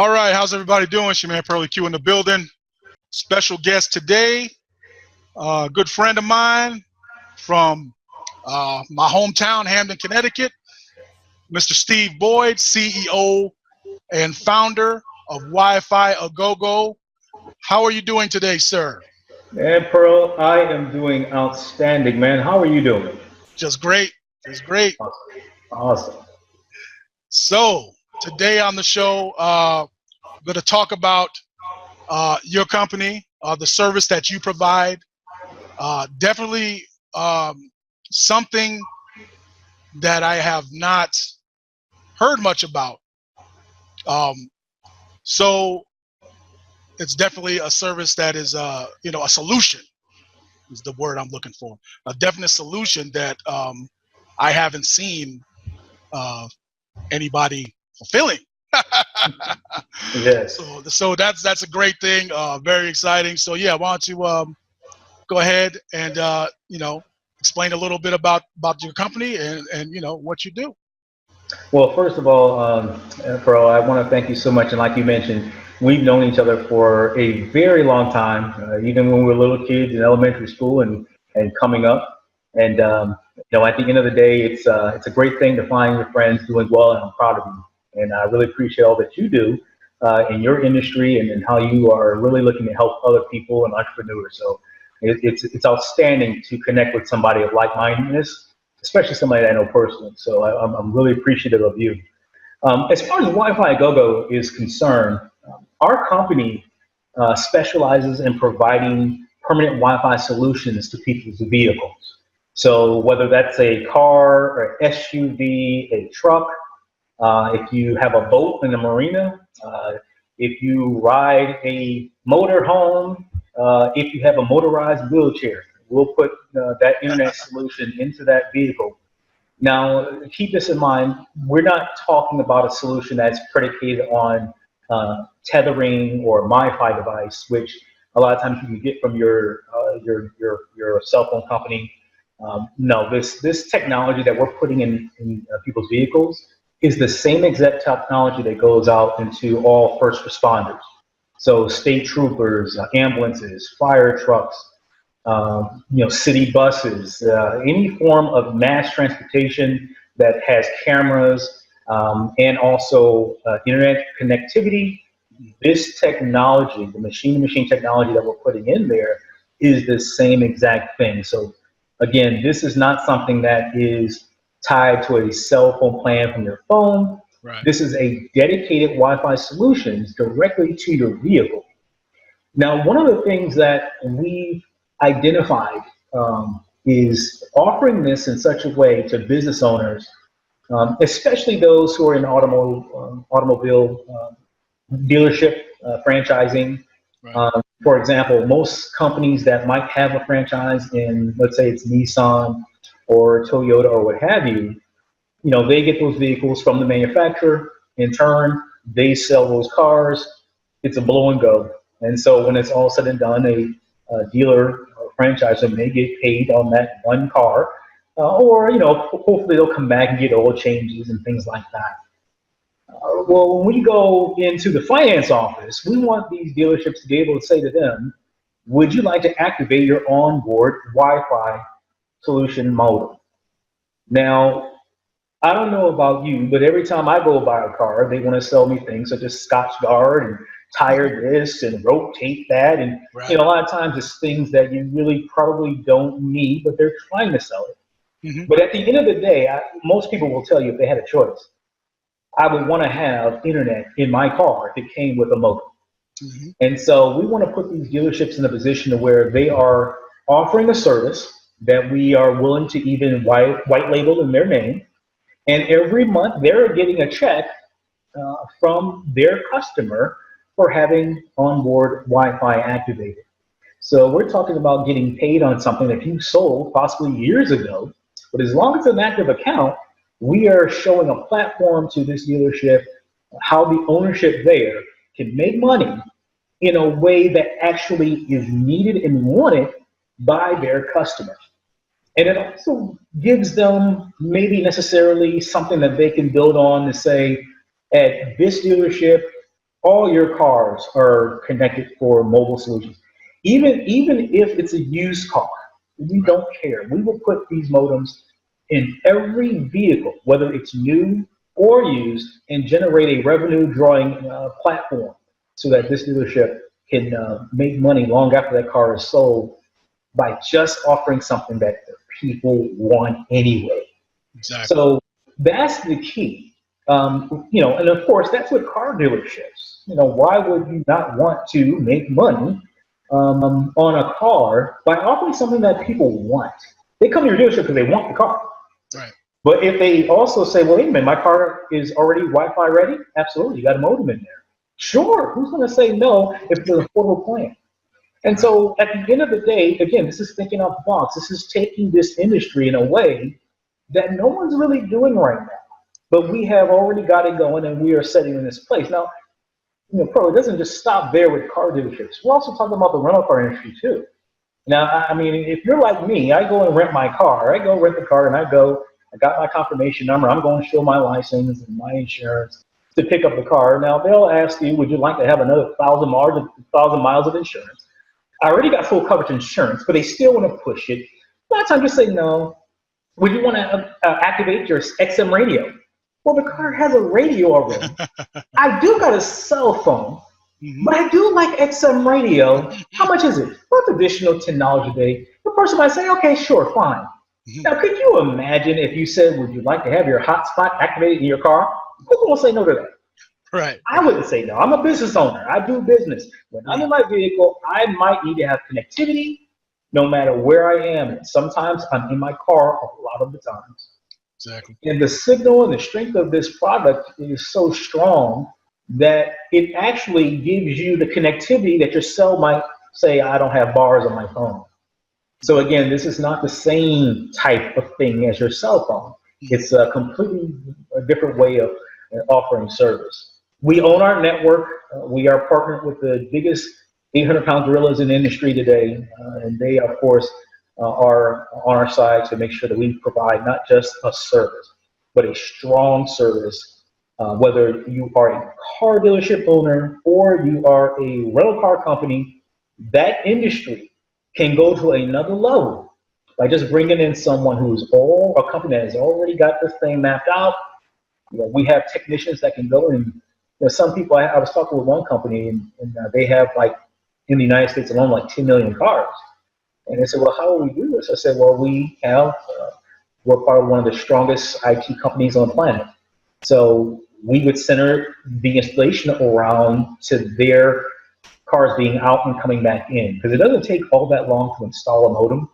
All right, how's everybody doing? It's your man Pearlie Q in the building. Special guest today, a good friend of mine from my hometown, Hamden, Connecticut, Mr. Steve Boyd, CEO and founder of Wi-Fi a GOGO. How are you doing today, sir? Man, Pearl, I am doing outstanding, man. How are you doing? Just great, just great. Awesome. So today on the show, I'm going to talk about your company, the service that you provide. Definitely something that I have not heard much about. So it's definitely a service that is, a solution is the word I'm looking for. A definite solution that I haven't seen anybody fulfilling. Yes. So that's a great thing. Very exciting. So yeah, why don't you go ahead and explain a little bit about your company and what you do. Well, first of all, Pearl, I want to thank you so much. And like you mentioned, we've known each other for a very long time, even when we were little kids in elementary school and coming up. And at the end of the day, it's a great thing to find your friends doing well, and I'm proud of you. And I really appreciate all that you do in your industry and how you are really looking to help other people and entrepreneurs. So it's outstanding to connect with somebody of like-mindedness, especially somebody that I know personally. So I'm really appreciative of you. As far as Wi-Fi GOGO is concerned, our company specializes in providing permanent Wi-Fi solutions to people's vehicles. So whether that's a car, or SUV, a truck, if you have a boat in the marina, if you ride a motor home, if you have a motorized wheelchair, we'll put that internet solution into that vehicle. Now, keep this in mind, we're not talking about a solution that's predicated on tethering or MiFi device, which a lot of times you can get from your cell phone company. No, this technology that we're putting in people's vehicles is the same exact technology that goes out into all first responders. So state troopers, ambulances, fire trucks, city buses, any form of mass transportation that has cameras and also internet connectivity. This technology, the machine-to-machine technology that we're putting in there, is the same exact thing. So again, this is not something that is tied to a cell phone plan from your phone. Right. This is a dedicated Wi-Fi solutions directly to your vehicle. Now, one of the things that we've identified is offering this in such a way to business owners, especially those who are in automobile dealership franchising. Right. For example, most companies that might have a franchise in, let's say it's Nissan or Toyota or what have you, they get those vehicles from the manufacturer. In turn, they sell those cars. It's a blow and go. And so when it's all said and done, a dealer or franchisor may get paid on that one car, or hopefully they'll come back and get oil changes and things like that. Well, when we go into the finance office, we want these dealerships to be able to say to them, would you like to activate your onboard Wi-Fi solution modem? Now, I don't know about you, but every time I go buy a car, they want to sell me things such as Scotch Guard and tire this and rotate that. And Right. a lot of times it's things that you really probably don't need, but they're trying to sell it. Mm-hmm. But at the end of the day, most people will tell you if they had a choice, I would want to have internet in my car if it came with a modem. Mm-hmm. And so we want to put these dealerships in a position to where they are offering a service that we are willing to even white label in their name. And every month they're getting a check from their customer for having onboard Wi-Fi activated. So we're talking about getting paid on something that you sold possibly years ago, but as long as it's an active account, we are showing a platform to this dealership how the ownership there can make money in a way that actually is needed and wanted by their customers. And it also gives them maybe necessarily something that they can build on to say, at this dealership, all your cars are connected for mobile solutions. Even if it's a used car, we don't care. We will put these modems in every vehicle, whether it's new or used, and generate a revenue drawing platform so that this dealership can make money long after that car is sold by just offering something that the people want anyway. Exactly. So that's the key. And of course, that's with car dealerships. Why would you not want to make money on a car by offering something that people want? They come to your dealership because they want the car. Right. But if they also say, well, wait a minute, my car is already Wi-Fi ready, absolutely, you got a modem in there. Sure, who's going to say no if it's an affordable plan? And so at the end of the day, again, this is thinking out the box. This is taking this industry in a way that no one's really doing right now. But we have already got it going, and we are setting in this place. Now, Pearl, it doesn't just stop there with car dealerships. We're also talking about the rental car industry too. Now, I mean, if you're like me, I go and rent my car. I go rent the car, and I got my confirmation number. I'm going to show my license and my insurance to pick up the car. Now, they'll ask you, would you like to have another 1,000 miles of insurance? I already got full coverage insurance, but they still want to push it. A lot of times you say no. Would you want to activate your XM radio? Well, the car has a radio already. I do got a cell phone, but I do like XM radio. How much is it? Well, it's additional $10 a day. The person might say, okay, sure, fine. Now, could you imagine if you said, would you like to have your hotspot activated in your car? Who won't say no to that? Right. I wouldn't say no. I'm a business owner. I do business. When I'm in my vehicle, I might need to have connectivity no matter where I am. And sometimes I'm in my car a lot of the times. Exactly. And the signal and the strength of this product is so strong that it actually gives you the connectivity that your cell might say, I don't have bars on my phone. So again, this is not the same type of thing as your cell phone. It's a completely different way of offering service. We own our network. We are partnered with the biggest 800-pound gorillas in the industry today. And they, of course, are on our side to make sure that we provide not just a service, but a strong service. Whether you are a car dealership owner or you are a rental car company, that industry can go to another level by just bringing in someone who's a company that has already got this thing mapped out. We have technicians that can go and some people, I was talking with one company and they have like in the United States alone, like 10 million cars. And they said, well, how will we do this? I said, well, we're part of one of the strongest IT companies on the planet. So we would center the installation around to their cars being out and coming back in, because it doesn't take all that long to install a modem.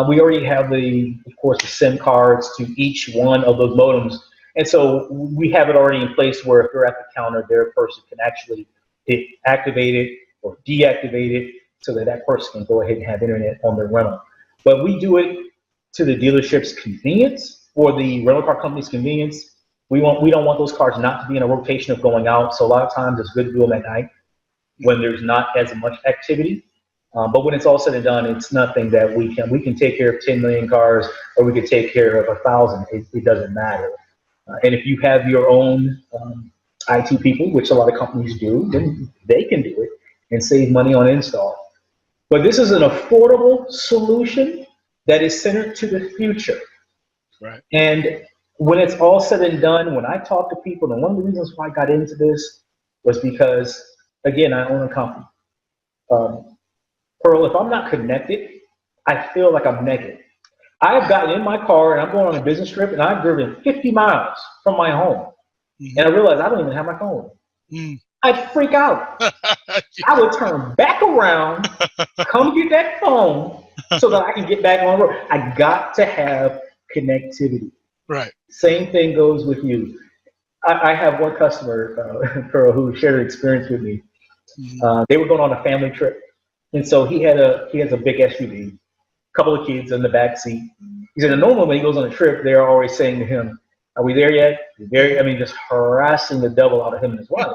We already have of course, the SIM cards to each one of those modems. And so we have it already in place where if you're at the counter, their person can actually activate it or deactivate it so that that person can go ahead and have internet on their rental. But we do it to the dealership's convenience or the rental car company's convenience. We don't want those cars not to be in a rotation of going out. So a lot of times it's good to do them at night when there's not as much activity. But when it's all said and done, it's nothing that we can take care of 10 million cars or we could take care of 1,000. It doesn't matter. And if you have your own IT people, which a lot of companies do, then they can do it and save money on install. But this is an affordable solution that is centered to the future. Right. And when it's all said and done, when I talk to people, and one of the reasons why I got into this was because, again, I own a company. Pearl, if I'm not connected, I feel like I'm naked. I've gotten in my car and I'm going on a business trip and I've driven 50 miles from my home. And I realized I don't even have my phone. I'd freak out. I would turn back around, come get that phone so that I can get back on the road. I got to have connectivity. Right. Same thing goes with you. I have one customer, Pearl, who shared an experience with me. They were going on a family trip. And so he has a big SUV, couple of kids in the back seat. He said, normally when he goes on a trip, they're always saying to him, are we there yet? Just harassing the devil out of him and his wife.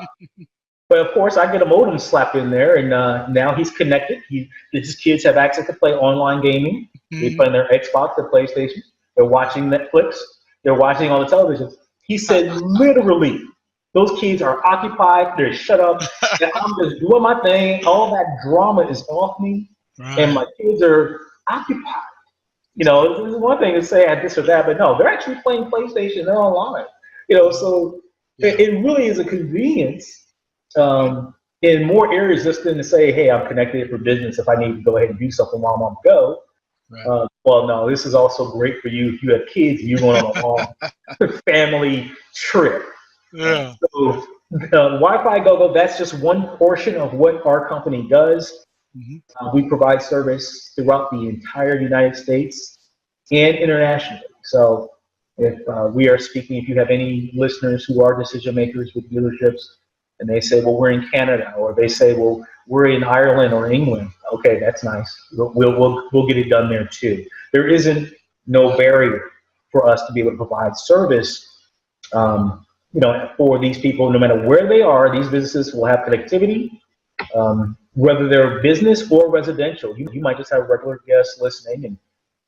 But of course, I get a modem slapped in there, and now he's connected. His kids have access to play online gaming. They play on their Xbox, their PlayStation. They're watching Netflix. They're watching all the televisions. He said, literally, Those kids are occupied, they're shut up, and I'm just doing my thing. All that drama is off me, and Right. my kids are occupied. This is one thing to say I this or that, but no, they're actually playing PlayStation. They're online. So Yeah. it really is a convenience in more areas just than to say, hey, I'm connected for business if I need to go ahead and do something while I'm on the go. Right. Well, no, this is also great for you if you have kids and you're going on a long family trip. Yeah. So Wi-Fi GoGo, that's just one portion of what our company does. Hmm. We provide service throughout the entire United States and internationally. So if we are speaking, if you have any listeners who are decision makers with dealerships, and they say, well, we're in Canada, or they say, well, we're in Ireland or England. Okay, that's nice. We'll get it done there too. There isn't no barrier for us to be able to provide service. For these people, no matter where they are, these businesses will have connectivity, whether they're business or residential. You might just have regular guests listening, and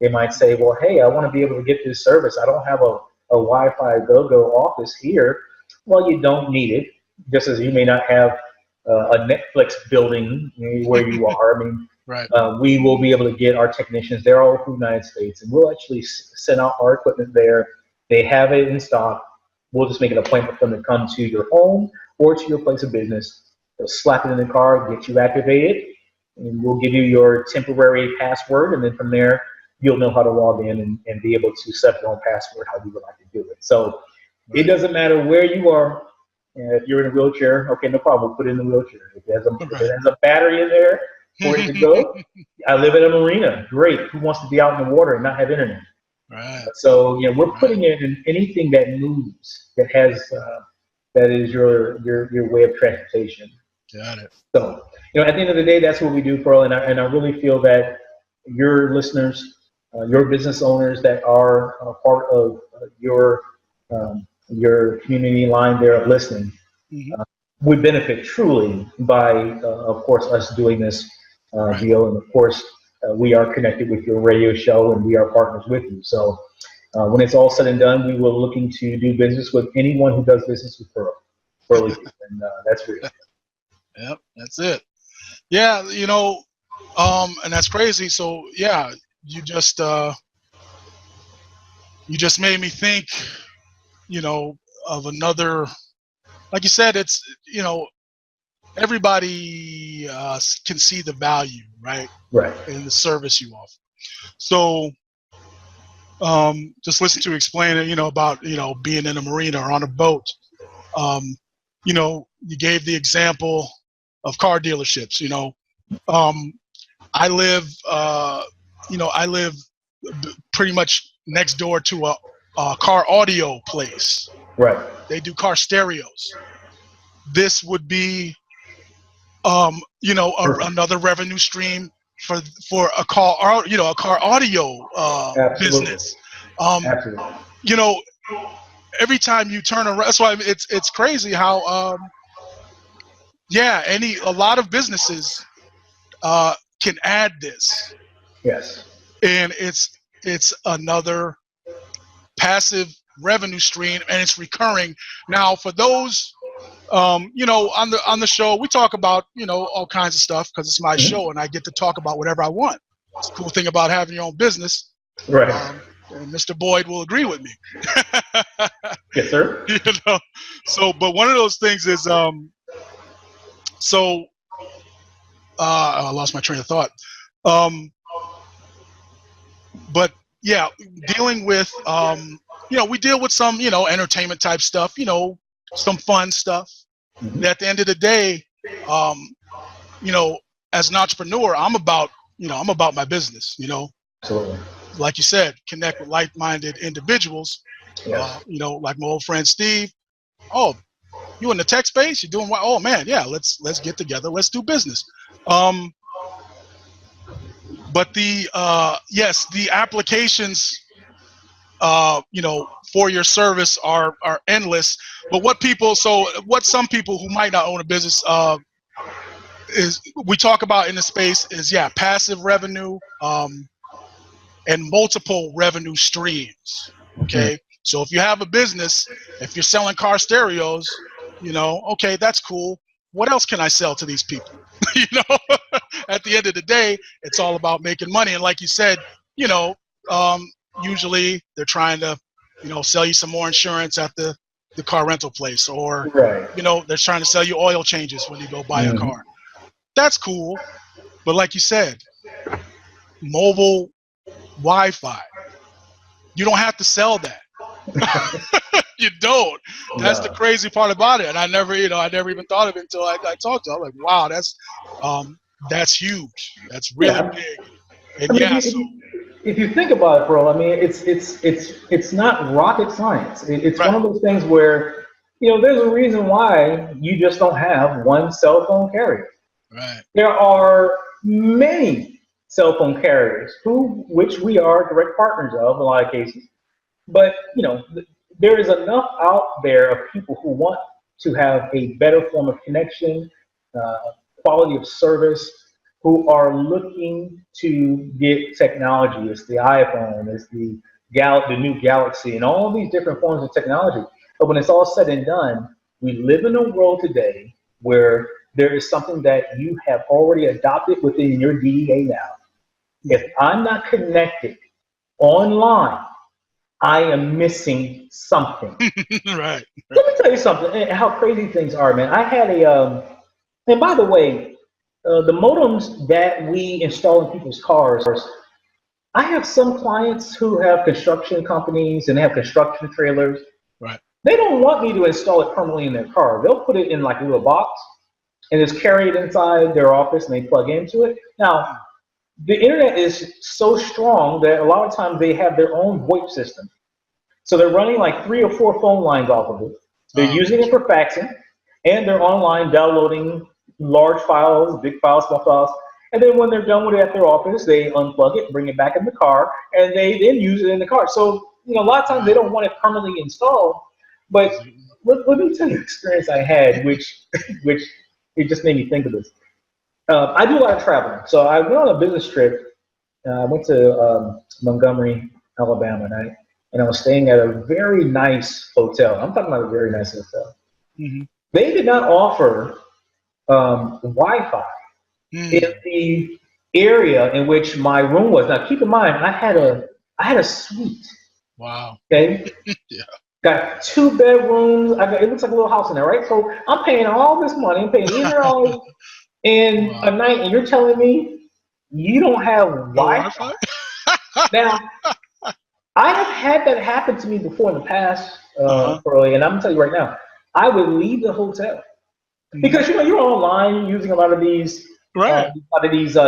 they might say, well, hey, I want to be able to get this service. I don't have a Wi-Fi GoGo office here. Well, you don't need it, just as you may not have a Netflix building where you are. I mean, Right. we will be able to get our technicians there all over the United States, and we'll actually send out our equipment there. They have it in stock. We'll just make an appointment for them to come to your home or to your place of business. They'll slap it in the car, get you activated, and we'll give you your temporary password, and then from there, you'll know how to log in and be able to set your own password how you would like to do it. So it doesn't matter where you are. If you're in a wheelchair, okay, no problem. We'll put it in the wheelchair. If it has a battery in there for it to go, I live in a marina. Great. Who wants to be out in the water and not have internet? Right. So we're putting it in anything that moves, that has that is your way of transportation. Got it. So at the end of the day, that's what we do, Pearl, and I really feel that your listeners, your business owners that are a part of your community line there of listening, Hmm. would benefit truly by, of course, us doing this deal, and of course, we are connected with your radio show, and we are partners with you. So when it's all said and done, we will looking to do business with anyone who does business with Pearlie, and that's real. Yep. That's it. Yeah. And that's crazy. So yeah, you just made me think, of another. Like you said, it's everybody can see the value, right, Right. in the service you offer. So just listen to explain it, about being in a marina or on a boat. You gave the example of car dealerships. I live, I live pretty much next door to a car audio place. Right. They do car stereos. This would be, another revenue stream for a car, a car audio Absolutely. business. Absolutely. Every time you turn around, that's why it's crazy how, a lot of businesses can add this, Yes. and it's another passive revenue stream, and it's recurring. Now, for those, on the show, we talk about all kinds of stuff because it's my show, and I get to talk about whatever I want. It's the cool thing about having your own business. Right. And Mr. Boyd will agree with me. Yes, sir. So, but one of those things is, I lost my train of thought. But yeah, dealing with, we deal with some, entertainment type stuff, some fun stuff. Mhm. At the end of the day, as an entrepreneur, I'm about my business, Absolutely. like you said, connect with like-minded individuals, Yes. like my old friend Steve. Oh, you in the tech space? You're doing what? Oh man, yeah, let's get together. Let's do business. But yes, the applications, for your service are endless. But what some people who might not own a business, is we talk about in the space is passive revenue, and multiple revenue streams. Okay. So if you have a business, if you're selling car stereos, You know, okay, that's cool. What else can I sell to these people? You know, at the end of the day, it's all about making money. And like you said, you know, usually they're trying to, you know, sell you some more insurance at the car rental place, or, Right. you know, they're trying to sell you oil changes when you go buy a Mhm. car. That's cool. But like you said, mobile Wi-Fi, you don't have to sell that. You don't. That's the No. crazy part about it. And I never, you know, I never even thought of it until I talked to her. I'm like, wow, that's huge. That's really Yeah. big. I And mean, yeah, so if you think about it, bro, I mean, it's not rocket science. It's one right, of those things where, you know, there's a reason why you just don't have one cell phone carrier. right, There are many cell phone carriers which we are direct partners of in a lot of cases. But, you know, there is enough out there of people who want to have a better form of connection, uh, quality of service, who are looking to get technology. It's the iPhone, it's the new Galaxy, and all these different forms of technology. But when it's all said and done, we live in a world today where there is something that you have already adopted within your DEA now. If I'm not connected online, I am missing something. right, Let me tell you something, how crazy things are, man. I had and by the way, the modems that we install in people's cars, I have some clients who have construction companies and they have construction trailers. right. They don't want me to install it permanently in their car. They'll put it in like a little box and just carry it inside their office and they plug into it. Now, the internet is so strong that a lot of times they have their own VoIP system. So they're running like 3 or 4 phone lines off of it. They're using it for faxing, and they're online downloading large files, big files, small files. And then when they're done with it at their office, they unplug it, bring it back in the car, and they then use it in the car. So, you know, a lot of times they don't want it permanently installed. But let me tell you an experience I had, which it just made me think of this. I do a lot of traveling. So I went on a business trip. I went to Montgomery, Alabama, and I was staying at a very nice hotel. I'm talking about a very nice hotel. Mm-hmm. They did not offer Wi-Fi Mm. in the area in which my room was. Now, keep in mind, I had a suite. Wow. Okay, Yeah. got 2 bedrooms. It looks like a little house in there, right? So I'm paying all this money. I'm paying $800 in Wow. a night, and you're telling me you don't have No Wi-Fi? Wi-Fi? Now, I have had that happen to me before in the past, Uh-huh. Pearlie, and I'm gonna tell you right now, I would leave the hotel Mm-hmm. because you know you're online using a lot of these Right.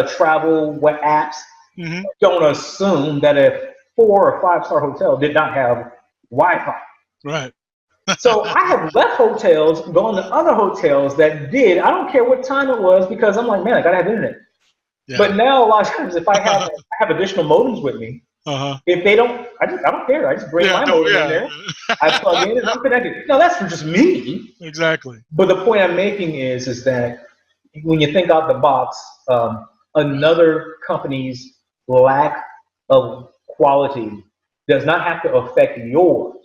travel web apps. Mm-hmm. Don't assume that a 4 or 5 star hotel did not have Wi-Fi. Right. So I have left hotels, gone to other hotels that did. I don't care what time it was because I'm like, man, I gotta have internet. Yeah. But now a lot of times, if I have additional modems with me, Uh-huh. if they don't, I don't care. I just bring Yeah, my no, modem in yeah. there. I plug in and I'm connected. Now that's for just me. Exactly. But the point I'm making is that when you think out the box, another company's lack of quality does not have to affect yours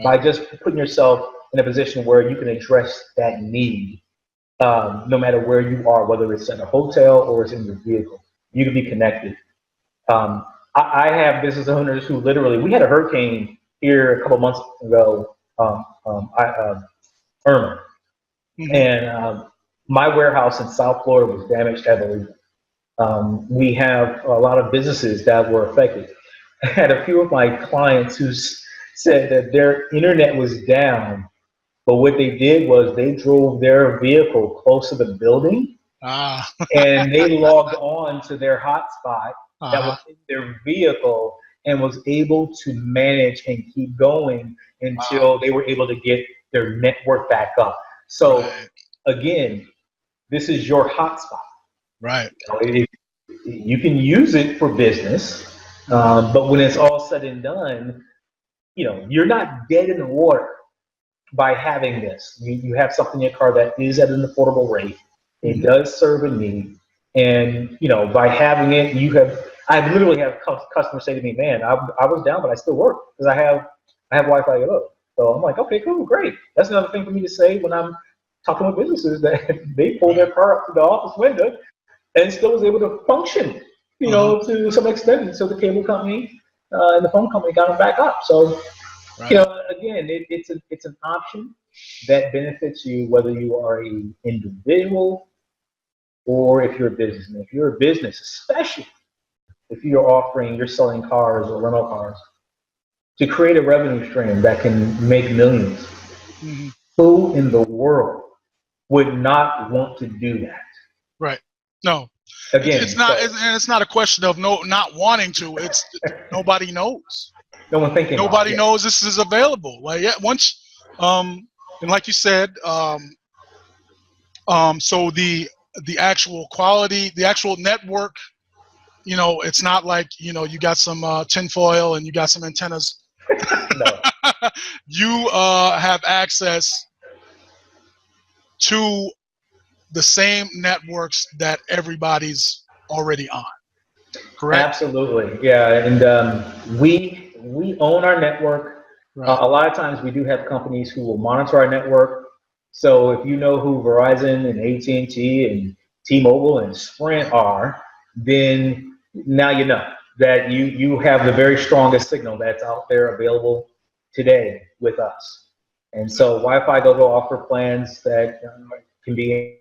by Right. just putting yourself in a position where you can address that need, no matter where you are, whether it's in a hotel or it's in your vehicle. You can be connected. Um, I have business owners who literally, we had a hurricane here a couple months ago, Irma, Mm-hmm. and my warehouse in South Florida was damaged heavily. We have a lot of businesses that were affected. I had a few of my clients who said that their internet was down, but what they did was they drove their vehicle close to the building Ah. and they logged on to their hotspot that Uh-huh. was in their vehicle and was able to manage and keep going Wow. until they were able to get their network back up. So Right. again, this is your hotspot. Right. You can use it for business, but when it's all said and done, you know, you're not dead in the water by having this. You have something in your car that is at an affordable rate. It Mm-hmm. does serve a need. And, you know, by having it, I literally have customers say to me, man, I was down, but I still work because I have Wi-Fi at home. So I'm like, okay, cool, great. That's another thing for me to say when I'm talking with businesses that they pull their car up to the office window and still was able to function, to some extent until the cable company and the phone company got them back up. So, again, it's an option that benefits you whether you are an individual or if you're a business. And if you're a business, especially if you're selling cars or rental cars, to create a revenue stream that can make millions, who in the world would not want to do that? Right. No. Again, it's not, and it's not a question of not wanting to. It's nobody knows. No one thinking. Nobody knows this is available. Like once, and like you said, so the actual quality, the actual network, it's not like you got some tinfoil and you got some antennas. No. You have access to the same networks that everybody's already on. Correct? Absolutely. Yeah. And we own our network. Right. A lot of times we do have companies who will monitor our network. So if you know who Verizon and AT&T and T-Mobile and Sprint are, then now you know that you have the very strongest signal that's out there available today with us. And so Wi-Fi GOGO offer plans that can be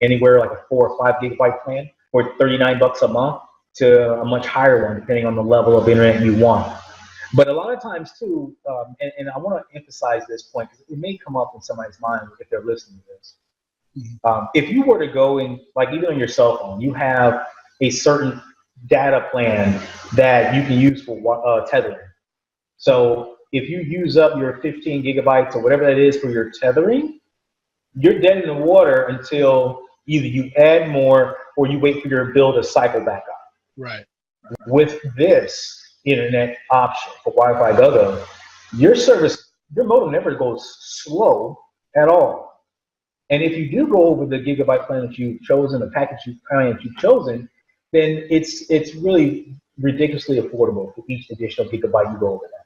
anywhere like a 4 or 5 gigabyte plan for $39 a month to a much higher one, depending on the level of internet you want. But a lot of times too, and I want to emphasize this point because it may come up in somebody's mind if they're listening to this. If you were to go in, like even on your cell phone, you have a certain data plan that you can use for tethering. So if you use up your 15 gigabytes or whatever that is for your tethering, you're dead in the water until either you add more or you wait for your bill to cycle back up. Right. With this internet option for Wi-Fi GOGO, your modem never goes slow at all. And if you do go over the gigabyte plan that you've chosen, the plan that you've chosen, then it's really ridiculously affordable for each additional gigabyte you go over that.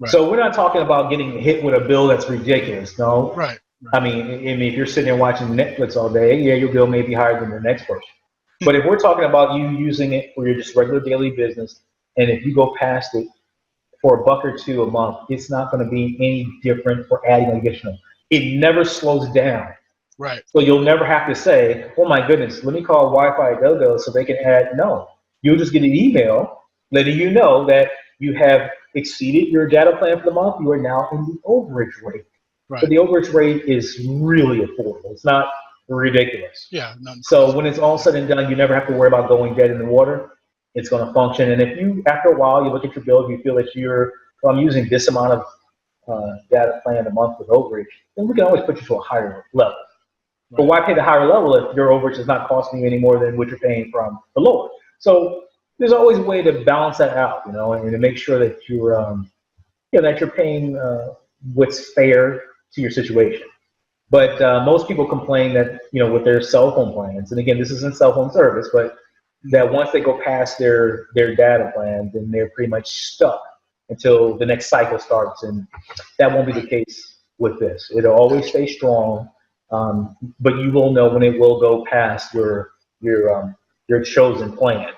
Right. So we're not talking about getting hit with a bill that's ridiculous. No. Right. I mean, if you're sitting there watching Netflix all day, yeah, your bill may be higher than the next person. But if we're talking about you using it for your just regular daily business, and if you go past it for $1 or $2 a month, it's not going to be any different for adding additional. It never slows down. Right. So you'll never have to say, oh my goodness, let me call Wi-Fi GOGO so they can add. No, you'll just get an email letting you know that you have exceeded your data plan for the month. You are now in the overage rate. Right. But the overage rate is really affordable. It's not ridiculous. Yeah. So when it's all said and done, you never have to worry about going dead in the water. It's going to function. And if you, after a while, you look at your bill, if you feel that I'm using this amount of data plan a month with overage, then we can always put you to a higher level. Right. But why pay the higher level if your overage is not costing you any more than what you're paying from the lower? So there's always a way to balance that out, and to make sure that you're paying what's fair to your situation. But most people complain that, with their cell phone plans, and again, this isn't cell phone service, but that once they go past their data plan, then they're pretty much stuck until the next cycle starts. And that won't be the case with this. It'll always stay strong, but you will know when it will go past your chosen plan.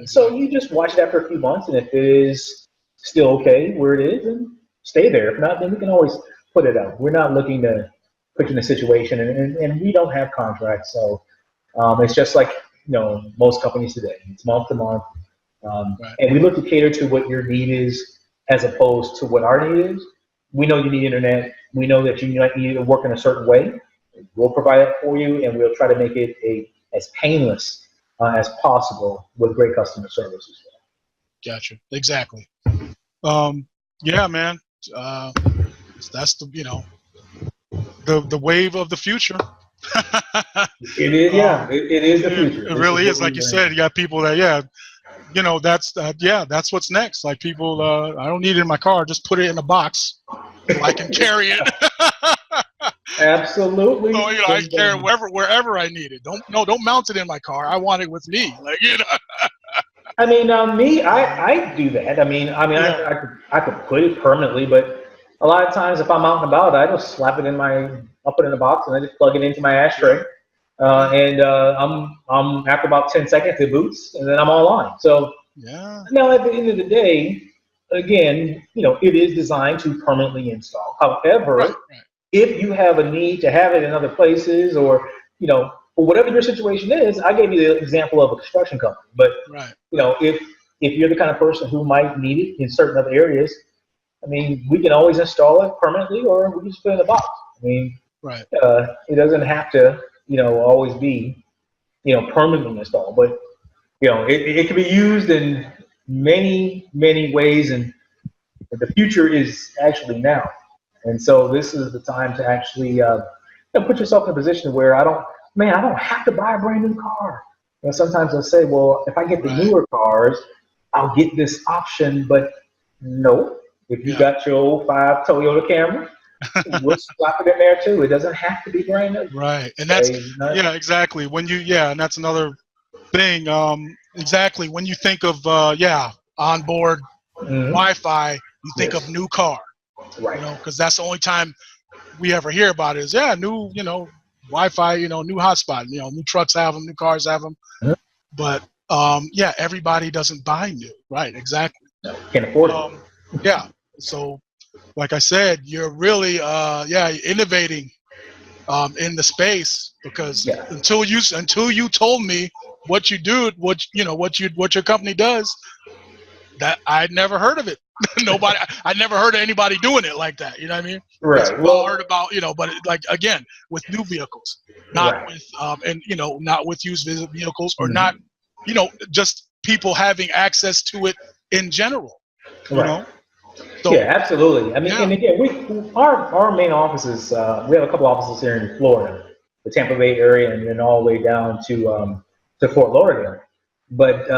So you just watch it after a few months, and if it is still okay where it is, then stay there. If not, then we can always put it out. We're not looking to put you in a situation, and we don't have contracts, so it's just like most companies today. It's month to month, right. And we look to cater to what your need is as opposed to what our need is. We know you need internet. We know that you might need to work in a certain way. We'll provide it for you, and we'll try to make it as painless as possible with great customer service as well. Gotcha. Exactly. Yeah, man. That's the wave of the future. It is, yeah. It is the future. It really is. Like you said, you got people that, that's what's next. Like people, I don't need it in my car. Just put it in a box so I can carry it. Absolutely. So, I carry it wherever I need it. Don't mount it in my car. I want it with me. I mean, I do that. I could put it permanently, but a lot of times if I'm out and about, I just slap it I'll put it in a box and I just plug it into my ashtray. I'm after about 10 seconds it boots and then I'm online. So Yeah. now at the end of the day, again, it is designed to permanently install. Right. However, Right. if you have a need to have it in other places or, for whatever your situation is, I gave you the example of a construction company. But, Right. if you're the kind of person who might need it in certain other areas, I mean, we can always install it permanently or we can just put it in a box. I mean, Right. it doesn't have to, always be, permanently installed. But, it can be used in many, many ways. And the future is actually now. And so this is the time to actually put yourself in a position where I don't have to buy a brand new car. Sometimes they'll say, well, if I get the Right. newer cars, I'll get this option. But no, if you Yeah. got your old 5 Toyota Camry, we'll slap it in there too. It doesn't have to be brand new. Right. And that's, Okay, not- yeah, exactly. And that's another thing. Exactly. When you think of, onboard Mhm. Wi-Fi, you think Yes. of new car, Right. because that's the only time we ever hear about it is, new, Wi-Fi, new hotspot, new trucks have them, new cars have them. Mhm. But, everybody doesn't buy new. Right. Exactly. No, can't afford it. Yeah. So, like I said, you're really, innovating in the space, because Yeah. until you told me what you do, what your company does, that I'd never heard of it. I never heard of anybody doing it like that. You know what I mean? Right. We've all heard about, but again, with new vehicles, not Right. with, not with used vehicles, or Mhm. not, just people having access to it in general. Right. So, Yeah, absolutely. I mean, yeah. and again, our main offices, we have a couple offices here in Florida, the Tampa Bay area, and then all the way down to Fort Lauderdale. But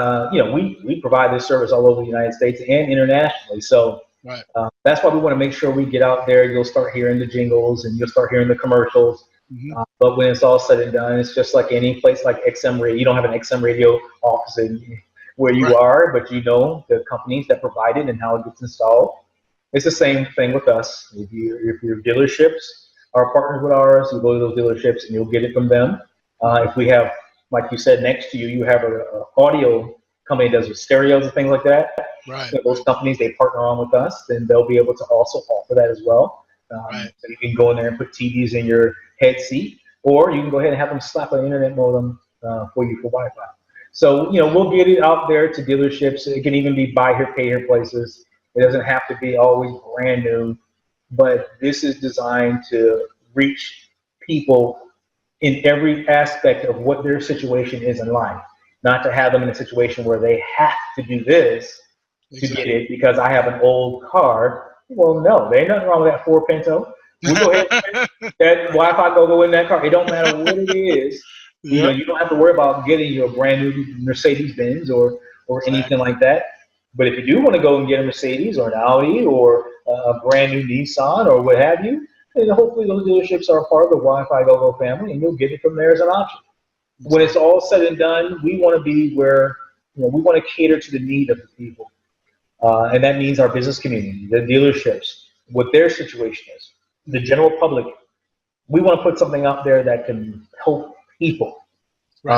we provide this service all over the United States and internationally. So Right. that's why we want to make sure we get out there. You'll start hearing the jingles and you'll start hearing the commercials. Mhm. But when it's all said and done, it's just like any place like XM Radio. You don't have an XM Radio office where you Right. are, but the companies that provide it and how it gets installed. It's the same thing with us. If your dealerships are partners with ours, you go to those dealerships and you'll get it from them. If we have, like you said, next to you, you have a audio company that does with stereos and things like that. Right. So those companies, they partner on with us, then they'll be able to also offer that as well. Right. So you can go in there and put TVs in your head seat, or you can go ahead and have them slap an internet modem for you for Wi-Fi. So, we'll get it out there to dealerships. It can even be buy here, pay here places. It doesn't have to be always brand new, but this is designed to reach people in every aspect of what their situation is in life. Not to have them in a situation where they have to do this to get it because I have an old car. Well, no, there ain't nothing wrong with that Ford Pinto. We go ahead and put that Wi-Fi GOGO in that car. It don't matter what it is. Yep. You don't have to worry about getting your brand new Mercedes Benz or anything like that. But if you do want to go and get a Mercedes or an Audi or a brand new Nissan or what have you, then hopefully those dealerships are part of the Wi-Fi GOGO family and you'll get it from there as an option. When it's all said and done, we want to be where, we want to cater to the need of the people. And that means our business community, the dealerships, what their situation is, the general public. We want to put something out there that can help people in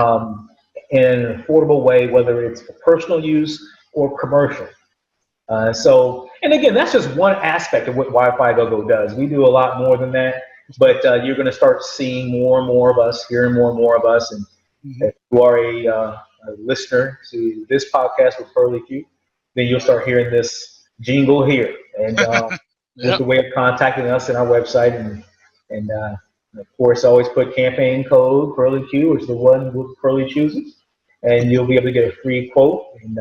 an affordable way, whether it's for personal use or commercial. And again, that's just one aspect of what Wi-Fi GOGO does. We do a lot more than that, but you're going to start seeing more and more of us, hearing more and more of us. And if you are a listener to this podcast with Pearlie Q, then you'll start hearing this jingle here. And with the way of contacting us in our website. And of course, always put campaign code Pearlie Q, which is the one Pearlie chooses. And you'll be able to get a free quote and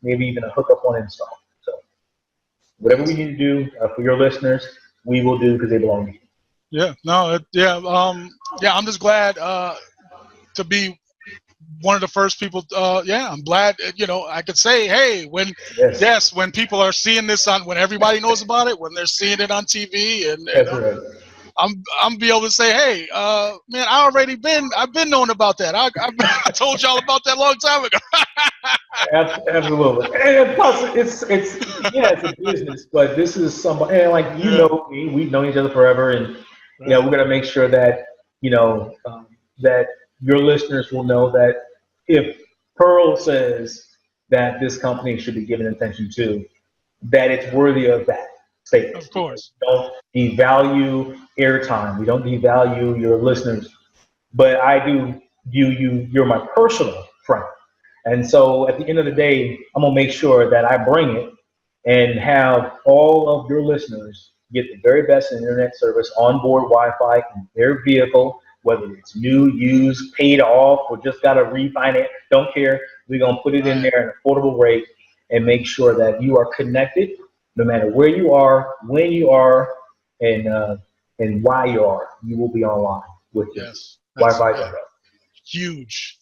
maybe even a hookup on install. So whatever we need to do for your listeners, we will do because they belong to you. Yeah, no, I'm just glad to be one of the first people. I'm glad, I could say, hey, when people are seeing this when everybody knows about it, when they're seeing it on TV, and That's right. I'm be able to say, hey, man, I've been knowing about that. I told y'all about that a long time ago. Absolutely. And plus, it's a business, but this is somebody, and like, you Yeah, know me, we've known each other forever, and, right. we're going to make sure that, that your listeners will know that if Pearl says that this company should be given attention to, that it's worthy of that statement. Of course. We don't devalue airtime. We don't devalue your listeners, but I do view you, you're my personal friend. And so at the end of the day, I'm gonna make sure that I bring it and have all of your listeners get the very best internet service, onboard Wi-Fi in their vehicle, whether it's new, used, paid off, or just got to refinance. Don't care. We're gonna put it in Right. there at an affordable rate and make sure that you are connected, no matter where you are, when you are, and why you are. You will be online with your Yes. That's Wi-Fi yeah, data. huge.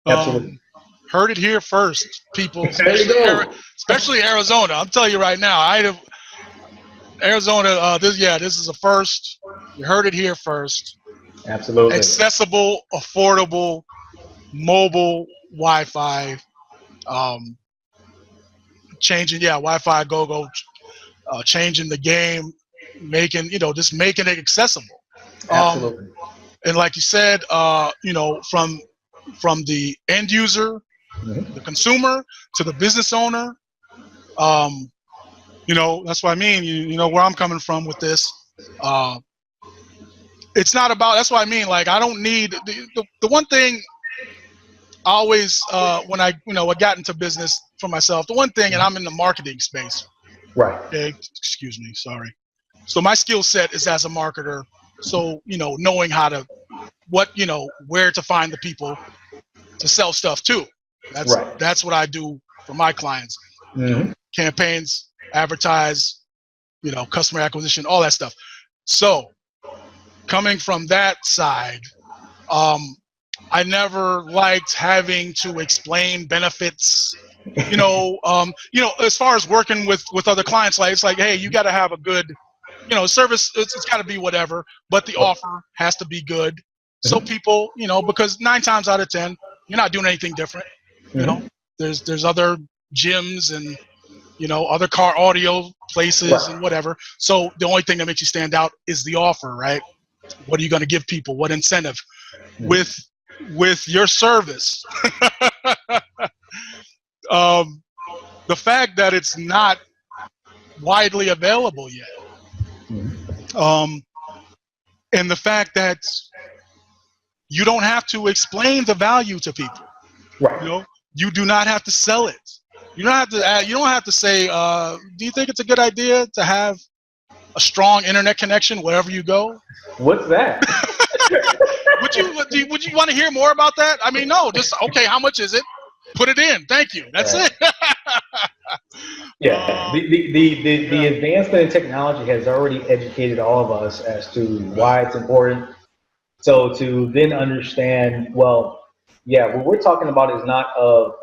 Absolutely. Heard it here first, people, There you go. especially Arizona. I'm telling you right now, Arizona. This is a first. You heard it here first. Absolutely. Accessible, affordable, mobile Wi-Fi. Um, changing, Wi-Fi, GOGO, changing the game, just making it accessible. Um, Absolutely. and like you said, from the end user, Mhm. the consumer, to the business owner. That's what I mean. You know where I'm coming from with this. It's not about. That's what I mean. Like, I don't need the one thing. I always when I got into business for myself, the one thing, and I'm in the marketing space. Right. Okay, excuse me, sorry. So my skill set is as a marketer. So knowing how to where to find the people to sell stuff to. Right. That's what I do for my clients. Hmm. Campaigns, advertise, customer acquisition, all that stuff. So coming from that side, I never liked having to explain benefits. As far as working with other clients, like it's like, hey, you got to have a good, service. It's got to be whatever, but the offer has to be good. So people, because 9 times out of 10, you're not doing anything different. You know, Hmm. there's other gyms and other car audio places and Right. whatever. So the only thing that makes you stand out is the offer, right? What are you going to give people? What incentive? Mhm. With your service, um, the fact that it's not widely available yet, Mhm. um, and the fact that you don't have to explain the value to people. Right. You do not have to sell it. You don't have to. You don't have to say, "Do you think it's a good idea to have a strong internet connection wherever you go?" What's that? Would you want to hear more about that? I mean, no. Just okay. How much is it? Put it in. Thank you. That's Right. it. Yeah. uh, The yeah. advancement in technology has already educated all of us as to Right. why it's important. So to then understand, well, yeah, what we're talking about is not of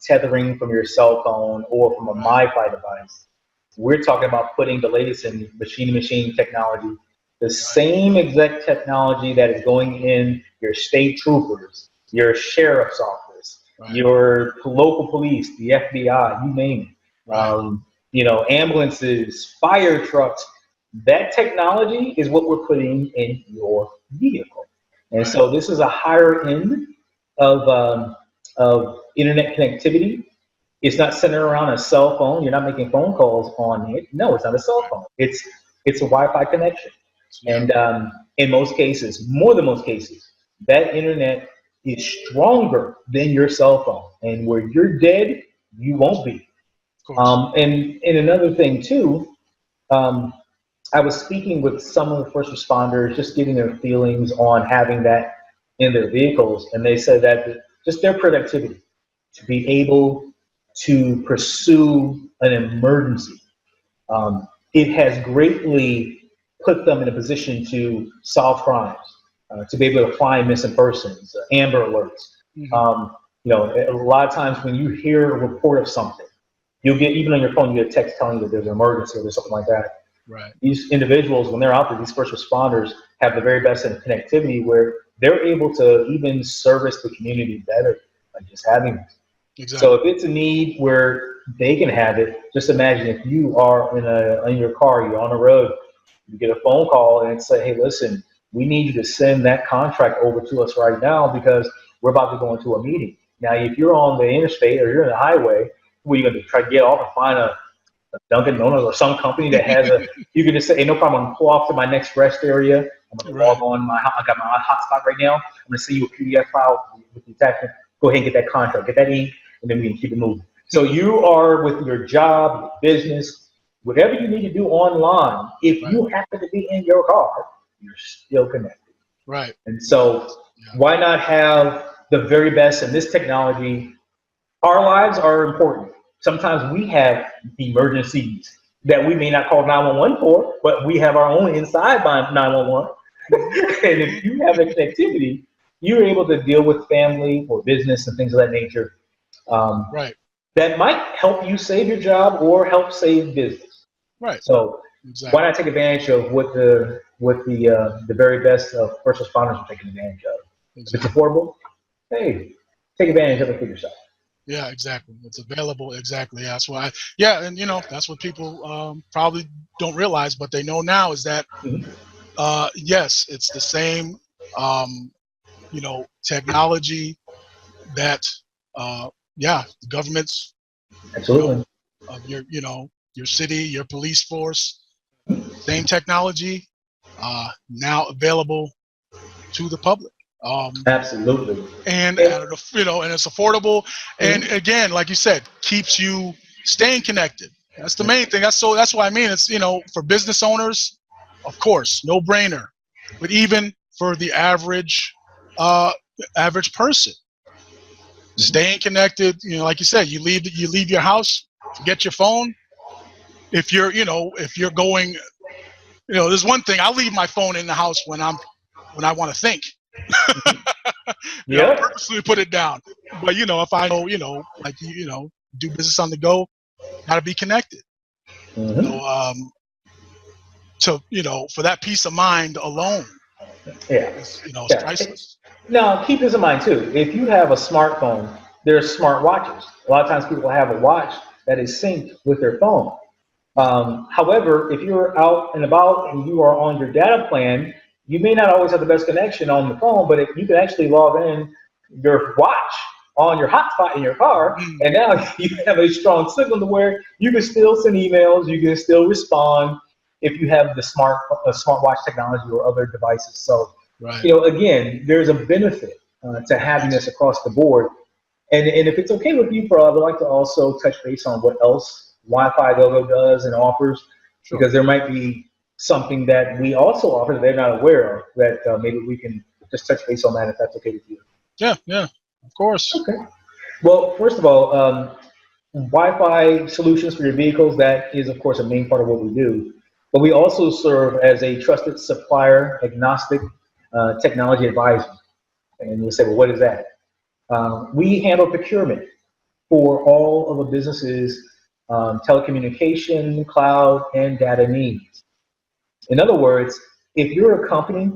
tethering from your cell phone or from a Right. MiFi device. We're talking about putting the latest in machine-to-machine technology, the Right. same exact technology that is going in your state troopers, your sheriff's office, Right. your local police, the FBI, you name it. Right. Ambulances, fire trucks. That technology is what we're putting in your vehicle. And Right. so this is a higher end of internet connectivity. It's not centered around a cell phone. You're not making phone calls on it. No, it's not a cell phone. It's a Wi-Fi connection. Yeah. And in most cases, more than most cases, that internet is stronger than your cell phone. And where you're dead, you won't be. Of course. And another thing too, um, I was speaking with some of the first responders, just getting their feelings on having that in their vehicles, and they said that just their productivity to be able to pursue an emergency, it has greatly put them in a position to solve crimes, to be able to find missing persons, Amber Alerts. Hmm. Um, a lot of times when you hear a report of something, you'll get, even on your phone, you get a text telling you that there's an emergency or there's something like that. Right. These individuals, when they're out there, these first responders, have the very best in connectivity where they're able to even service the community better by just having this. Exactly. So if it's a need where they can have it, just imagine if you are in your car, you're on the road, you get a phone call and it's like, hey, listen, we need you to send that contract over to us right now because we're about to go into a meeting. Now, if you're on the interstate or you're in the highway, what are you going to try to get off and find a Dunkin' Donuts or some company that has you can just say, hey, no problem, I'm going to pull off to my next rest area. I'm going to log on, I got my hotspot right now. I'm going to send you a PDF file with the attachment. Go ahead and get that contract, get that ink, and then we can keep it moving. So you are with your job, your business, whatever you need to do online, if you happen to be in your car, you're still connected. Right. And so why not have the very best in this technology? Our lives are important. Sometimes we have emergencies that we may not call 911 for, but we have our own inside 911. And if you have the connectivity, you're able to deal with family or business and things of that nature. That might help you save your job or help save business. Right. So why not take advantage of what the very best of first responders are taking advantage of? If it's affordable, hey, take advantage of it for yourself. Yeah, exactly. It's available. Exactly. That's why. Yeah, and that's what people probably don't realize, but they know now is that yes, it's the same technology that the governments absolutely of your city, your police force, same technology now available to the public. Absolutely. And and it's affordable, and again, like you said, keeps you staying connected. That's the main thing. That's why I mean it's for business owners, of course, no brainer, but even for the average person, staying connected. Like you said, you leave your house, forget your phone. If you're going, there's one thing. I leave my phone in the house when I want to think. I purposely put it down. But if I know, like do business on the go, gotta be connected. So for that peace of mind alone, it's priceless. Now, keep this in mind too. If you have a smartphone, there's smart watches. A lot of times people have a watch that is synced with their phone. However, if you're out and about and you are on your data plan, you may not always have the best connection on the phone, but you can actually log in your watch on your hotspot in your car, and now you have a strong signal to where you can still send emails, you can still respond if you have the smartwatch technology or other devices. So, again, there's a benefit to having this across the board. And if it's okay with you, Pearl, I would like to also touch base on what else Wi-Fi GOGO does and offers, because there might be something that we also offer that they're not aware of that maybe we can just touch base on that if that's okay with you. Yeah, of course. Okay. Well, first of all, Wi-Fi solutions for your vehicles, that is, of course, a main part of what we do. But we also serve as a trusted supplier agnostic technology advisor. And you'll say, well, what is that? We handle procurement for all of a business's telecommunication, cloud, and data needs. In other words, if you're a company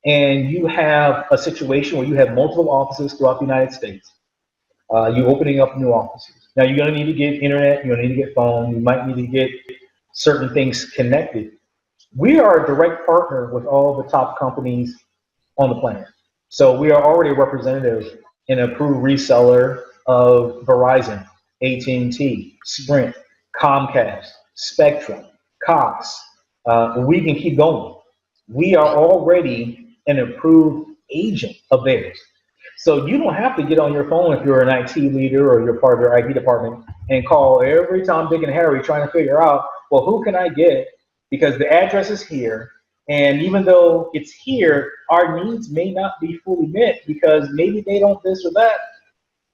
and you have a situation where you have multiple offices throughout the United States, you're opening up new offices. Now, you're going to need to get internet, you're going to need to get phone, you might need to get certain things connected. We are a direct partner with all the top companies on the planet. So we are already a representative and approved reseller of Verizon, AT&T, Sprint, Comcast, Spectrum, Cox. We can keep going. We are already an approved agent of theirs. So you don't have to get on your phone if you're an IT leader or you're part of their IT department and call every Tom, Dick, and Harry trying to figure out, well, who can I get? Because the address is here. And even though it's here, our needs may not be fully met because maybe they don't this or that.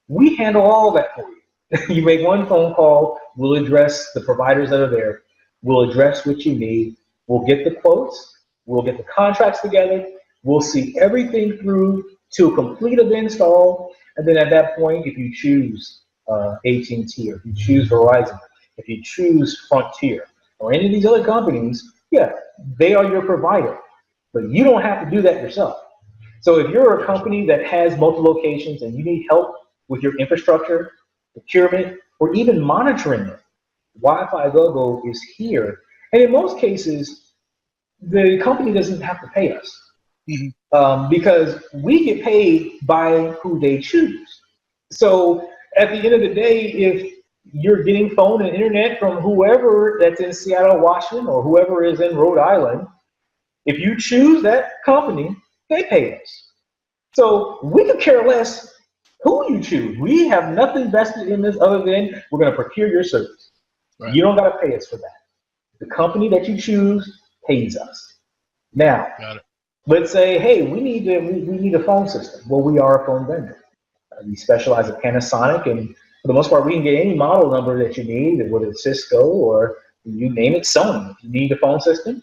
We handle all that for you. You make one phone call, we'll address the providers that are there. We'll address what you need. We'll get the quotes. We'll get the contracts together. We'll see everything through to complete of the install. And then at that point, if you choose AT&T or if you choose Verizon, if you choose Frontier or any of these other companies, yeah, they are your provider. but you don't have to do that yourself. So if you're a company that has multiple locations and you need help with your infrastructure, procurement, or even monitoring it, Wi-Fi GOGO is here. And in most cases, the company doesn't have to pay us because we get paid by who they choose. So at the end of the day, if you're getting phone and internet from whoever that's in Seattle, Washington, or whoever is in Rhode Island, if you choose that company, they pay us. So we could care less who you choose. We have nothing vested in this other than we're going to procure your service. Right. You don't got to pay us for that. The company that you choose pays us. Now, let's say, hey, we need a phone system. Well, we are a phone vendor. We specialize in Panasonic, and for the most part, we can get any model number that you need, whether it's Cisco or you name it, Sony. If you need a phone system,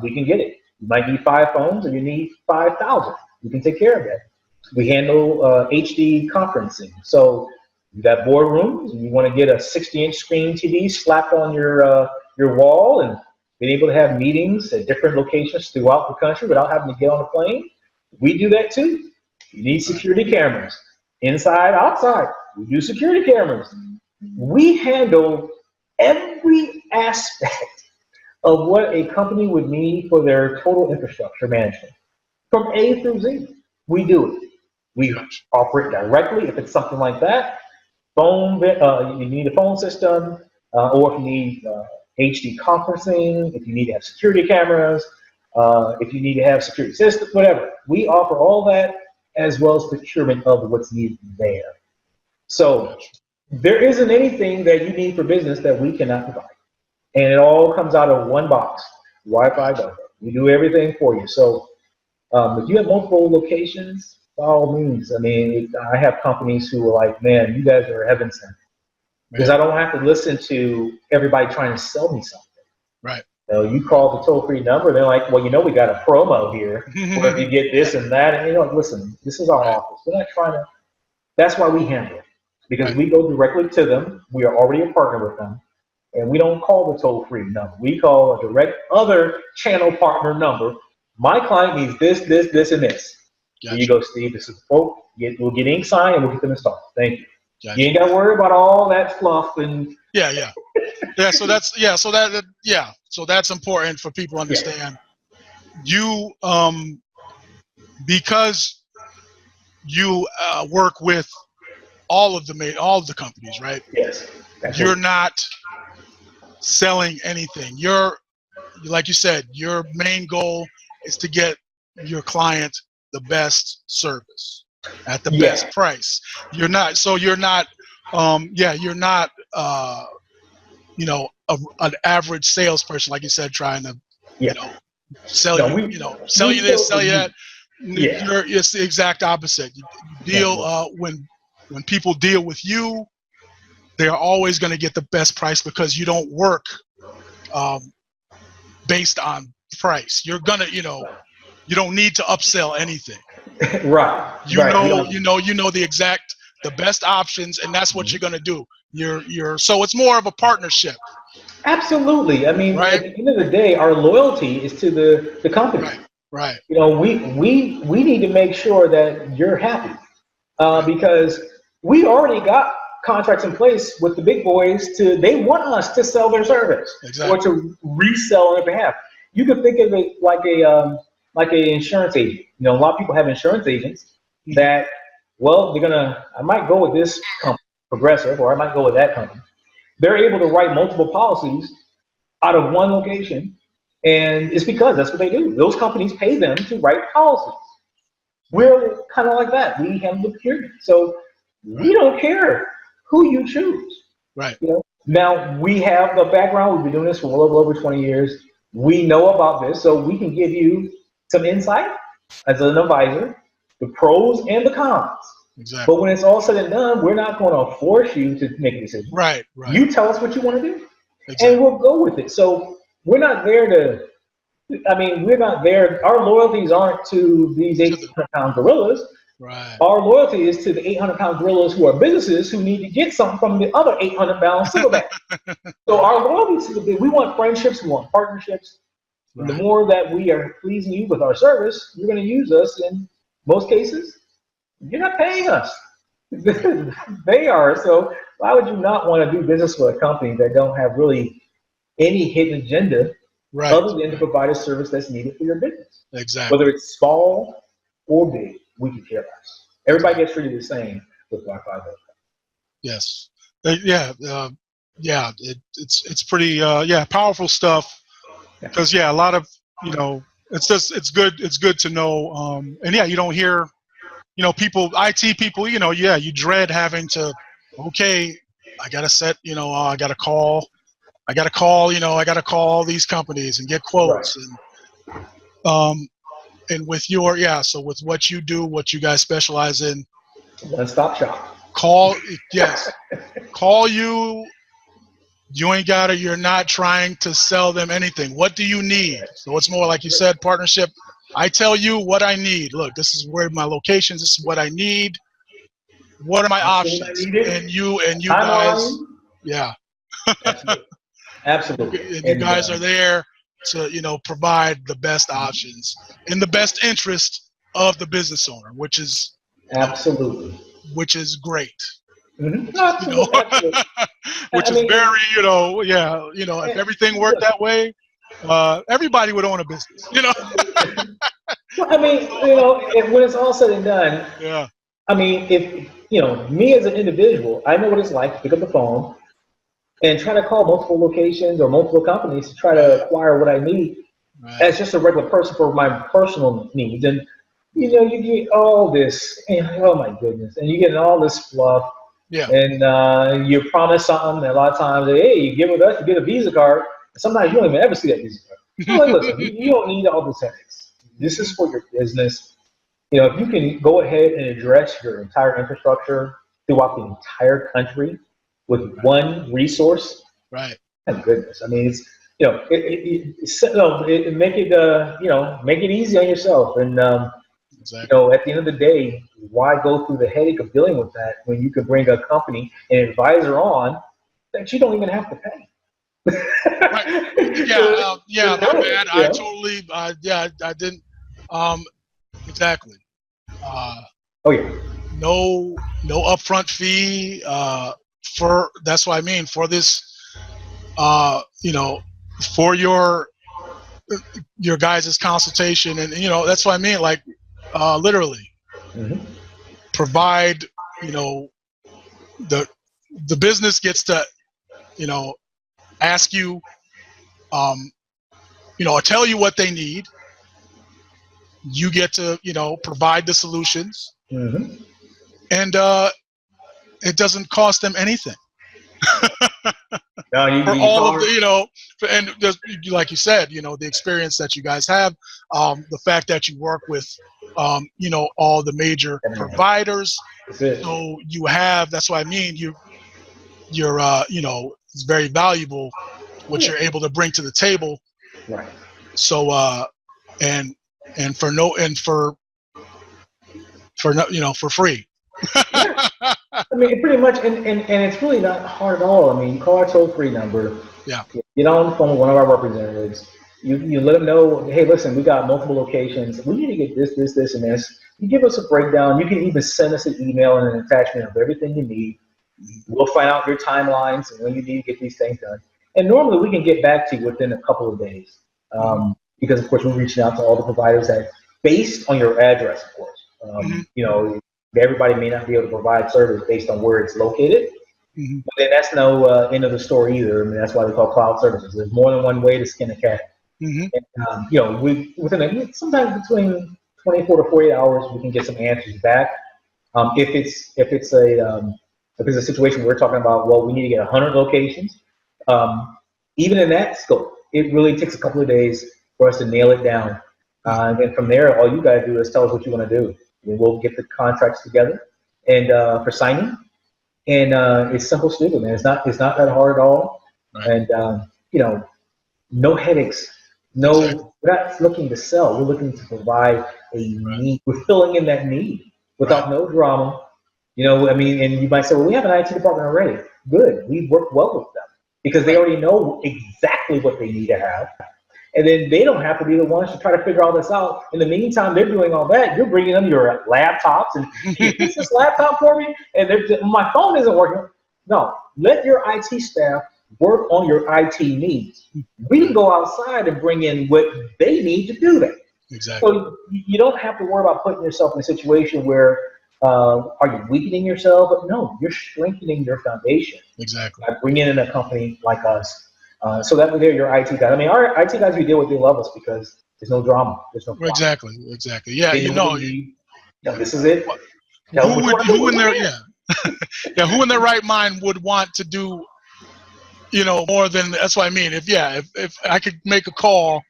we can get it. You might need 5 phones, or you need 5,000. We can take care of that. We handle HD conferencing. So you got boardrooms, and you want to get a 60-inch screen TV slapped on your wall, and being able to have meetings at different locations throughout the country without having to get on a plane. We do that too. You need security cameras. Inside, outside, we do security cameras. We handle every aspect of what a company would need for their total infrastructure management. From A through Z, we do it. We offer it directly if it's something like that. Phone, you need a phone system, or if you need HD conferencing, if you need to have security cameras, if you need to have security systems, whatever. We offer all that, as well as procurement of what's needed there. So there isn't anything that you need for business that we cannot provide. And it all comes out of one box, Wi-Fi GOGO. We do everything for you. So if you have multiple locations, by all means, I mean, I have companies who are like, man, you guys are heaven sent. Because I don't have to listen to everybody trying to sell me something. Right. You know, you call the toll-free number, they're like, well, you know, we got a promo here, or if you get this and that, and you know, listen, this is our office. We're not trying to, that's why we handle it. Because we go directly to them, we are already a partner with them, and we don't call the toll-free number. We call a direct other channel partner number. My client needs this, this, this, and this. Here you go, Steve, this is the quote. We'll get ink signed and we'll get them installed. Thank you. You ain't got to worry about all that fluff and so that's important for people to understand. You because you work with all of the companies, right? Yes. You're not selling anything. You're, like you said, your main goal is to get your client the best service at the best price. You're not an average salesperson, like you said, trying to sell you this, sell you that. It's the exact opposite. You deal when people deal with you, they're always going to get the best price because you don't work based on price. You're gonna, you don't need to upsell anything. Right. You know the best options, and that's what you're gonna do. So it's more of a partnership. Absolutely. I mean, at the end of the day, our loyalty is to the company. Right. You know, we need to make sure that you're happy because we already got contracts in place with the big boys. They want us to sell their service or to resell on their behalf. You could think of it like a insurance agent. You know, a lot of people have insurance agents that, well, I might go with this company, Progressive, or I might go with that company. They're able to write multiple policies out of one location, and it's because that's what they do. Those companies pay them to write policies. We're kind of like that. We handle the procurement. So we don't care who you choose. Right. You know? Now, we have the background. We've been doing this for well over 20 years. We know about this, so we can give you some insight as an advisor, the pros and the cons. Exactly. But when it's all said and done, we're not going to force you to make a decision. Right. You tell us what you want to do, and we'll go with it. So we're not there to, we're not there. Our loyalties aren't to these 800-pound gorillas. Right. Our loyalty is to the 800-pound gorillas who are businesses who need to get something from the other 800-pound silverback. So our loyalty is we want friendships, we want partnerships. And the more that we are pleasing you with our service, you're going to use us. In most cases, you're not paying us. They are. So why would you not want to do business with a company that don't have really any hidden agenda other than to provide a service that's needed for your business? Exactly. Whether it's small or big, we can care less. Everybody gets treated the same with Wi-Fi. Yes. It's pretty powerful stuff. Because a lot of it's good to know. And you don't hear people, IT people, you dread having to, okay, I gotta set, I gotta call all these companies and get quotes. And with your so with what you do, what you guys specialize in, one-stop shop. Call you. You ain't got to, you're not trying to sell them anything. What do you need? So it's more like you said, partnership. I tell you what I need. Look, this is where my locations, this is what I need. What are my options? And you guys, Absolutely. And you guys are there to, provide the best options in the best interest of the business owner, which is absolutely, which is great. Mm-hmm. Absolutely. Which is very, if everything worked that way, everybody would own a business, I mean, when it's all said and done, I mean, if, me as an individual, I know what it's like to pick up the phone and try to call multiple locations or multiple companies to try to acquire what I need as just a regular person for my personal needs. And, you get all this, oh my goodness, and you get all this fluff. And you promise something, and a lot of times, hey, you get with us, you get a Visa card. And sometimes you don't even ever see that Visa card. Listen, you don't need all this headaches. This is for your business. If you can go ahead and address your entire infrastructure throughout the entire country with one resource, my goodness. I mean, it's make it easy on yourself. And at the end of the day, why go through the headache of dealing with that when you could bring a company, an advisor on that you don't even have to pay? My bad. I totally, I didn't, exactly. No upfront fee, that's what I mean, for this, for your guys' consultation. And, that's what I mean, like, literally. Provide, the business gets to, ask you, or tell you what they need. You get to, provide the solutions, and it doesn't cost them anything. For all of the, and just, like you said, the experience that you guys have, the fact that you work with, all the major providers. So you have, that's what I mean. You're, it's very valuable what you're able to bring to the table. So, for free. I mean, pretty much, and it's really not hard at all. I mean, you call our toll-free number. Get on the phone with one of our representatives. You let them know, hey, listen, we got multiple locations. We need to get this, and this. You give us a breakdown. You can even send us an email and an attachment of everything you need. We'll find out your timelines and when you need to get these things done. And normally we can get back to you within a couple of days. Because, of course, we're reaching out to all the providers that, based on your address, of course. Everybody may not be able to provide service based on where it's located. But then that's no end of the story either. I mean, that's why they call cloud services. There's more than one way to skin a cat. And, within sometimes between 24 to 48 hours, we can get some answers back. If it's a situation we're talking about, well, we need to get 100 locations. Even in that scope, it really takes a couple of days for us to nail it down. And then from there, all you got to do is tell us what you want to do. And we'll get the contracts together and for signing. And it's simple, stupid, man. It's not that hard at all. And no headaches. We're not looking to sell. We're looking to provide a need. We're filling in that need without no drama. I mean, and you might say, well, we have an IT department already. Good. We work well with them because they already know exactly what they need to have. And then they don't have to be the ones to try to figure all this out. In the meantime, they're doing all that. You're bringing them your laptops and, can you fix this laptop for me? And my phone isn't working. No, let your IT staff work on your IT needs. We can go outside and bring in what they need to do that. Exactly. So you don't have to worry about putting yourself in a situation where are you weakening yourself? But no, you're strengthening your foundation. Exactly. By bringing in a company like us. So that way they're your IT guys. I mean, our IT guys, we deal with, they love us because there's no drama. There's no problem. Exactly. Yeah, this is it. Who in their right mind would want to do, more than, that's what I mean. If I could make a call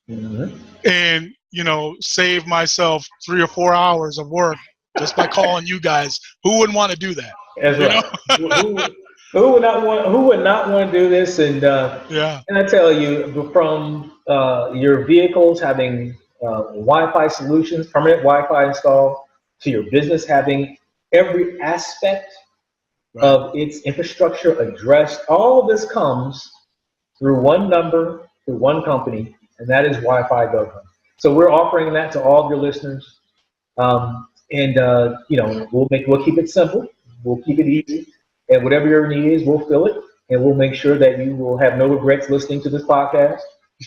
and, save myself 3 or 4 hours of work just by calling you guys, who wouldn't want to do that? That's right. Who would not want to do this? And and I tell you, from your vehicles having Wi-Fi solutions, permanent Wi-Fi installed, to your business having every aspect of its infrastructure addressed, all of this comes through one number, through one company, and that is Wi-Fi GOGO. So we're offering that to all of your listeners, we'll keep it simple, we'll keep it easy. And whatever your need is, we'll fill it, and we'll make sure that you will have no regrets listening to this podcast,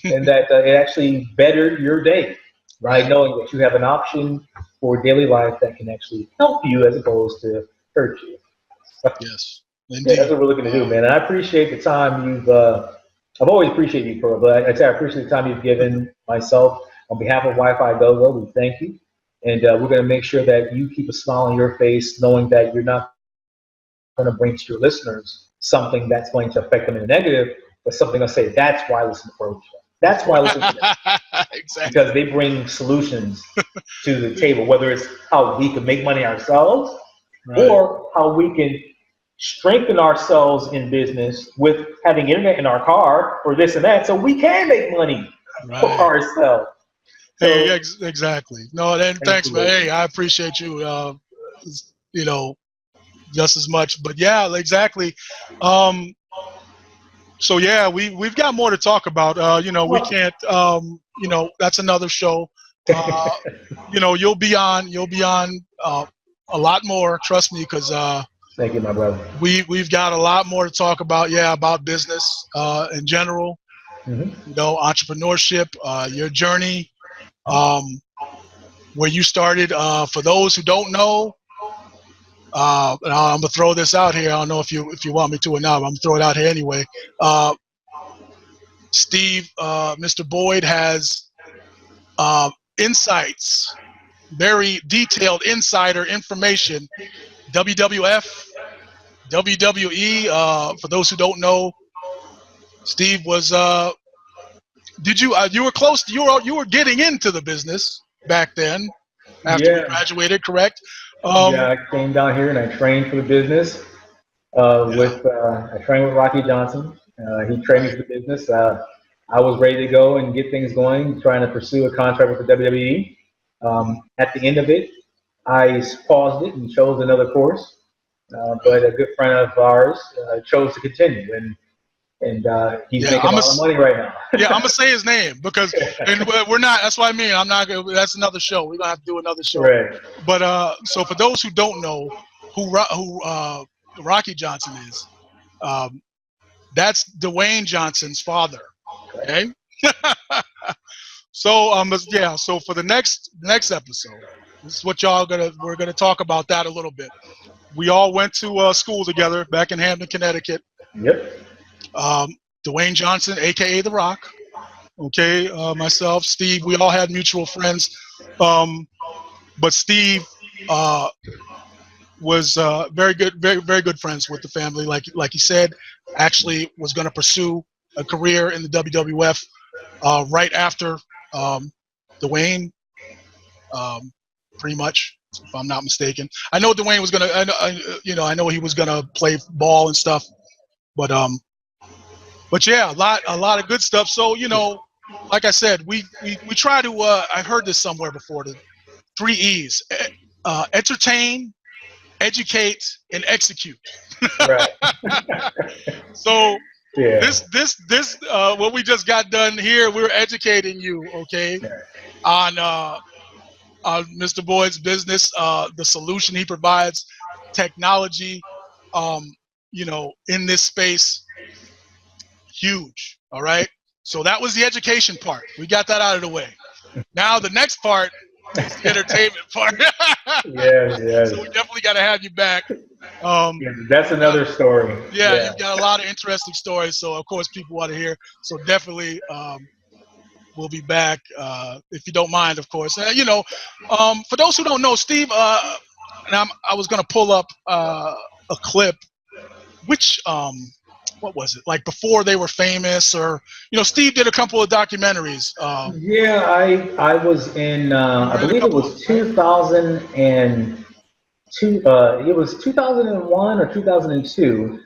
and that it actually bettered your day, right? Knowing that you have an option for daily life that can actually help you as opposed to hurt you. Yes, indeed. Yeah, that's what we're looking to do, man. And I appreciate the time I've always appreciated you, Pearl, but I appreciate the time you've given myself. On behalf of Wi-Fi GOGO, we thank you. And we're going to make sure that you keep a smile on your face, knowing that you're not going to bring to your listeners something that's going to affect them in a negative, but something to say, that's why I listen to Pearlie Show. That's why I listen to them. Exactly. Because they bring solutions to the table, whether it's how we can make money ourselves or how we can strengthen ourselves in business with having internet in our car or this and that, so we can make money for ourselves. Hey, exactly. No, then thanks, man. Hey, I appreciate you, just as much. But yeah, exactly. So yeah, we've got more to talk about. We can't. That's another show. You'll be on a lot more. Trust me, because thank you, my brother. We've got a lot more to talk about. Yeah, about business in general. Entrepreneurship, your journey, where you started. For those who don't know. I'm gonna throw this out here. I don't know if you want me to or not, but I'm gonna throw it out here anyway. Steve, Mr. Boyd has insights, very detailed insider information. WWF, WWE. For those who don't know, Steve was. You were close? You were getting into the business back then after you graduated, correct? I came down here and I trained for the business. I trained with Rocky Johnson. He trained me for the business. I was ready to go and get things going, trying to pursue a contract with the WWE. At the end of it, I paused it and chose another course. But a good friend of ours chose to continue, and he's making a lot of money right now. Yeah, I'm gonna say his name because we're not. That's what I mean. I'm not. That's another show. We're gonna have to do another show. Right. But so for those who don't know who Rocky Johnson is, that's Dwayne Johnson's father. Okay. So So for the next episode, this is what we're gonna talk about that a little bit. We all went to school together back in Hampton, Connecticut. Yep. Dwayne Johnson, aka The Rock. Okay, myself, Steve, we all had mutual friends. But Steve was very good, very good friends with the family. Like he said, actually was going to pursue a career in the WWF right after Dwayne, pretty much, if I'm not mistaken. I know Dwayne was going to, I know he was going to play ball and stuff, but yeah, a lot of good stuff. So, like I said, we try to, I've heard this somewhere before, the 3 E's, entertain, educate, and execute. Right. So, Yeah. This what we just got done here, we're educating you, okay, on Mr. Boyd's business, the solution he provides, technology, you know, in this space, huge. All right. So that was the education part. We got that out of the way. Now the next part is the entertainment part. Yes, yes. So we definitely got to have you back. Yeah, that's another story. Yeah, you've got a lot of interesting stories. So of course people want to hear. So definitely we'll be back if you don't mind, of course. You know, for those who don't know, Steve, and I was gonna pull up a clip. Which what was it? Like before they were famous, or you know, Steve did a couple of documentaries. Yeah, I was in I believe it was 2002. It was 2001 or 2002.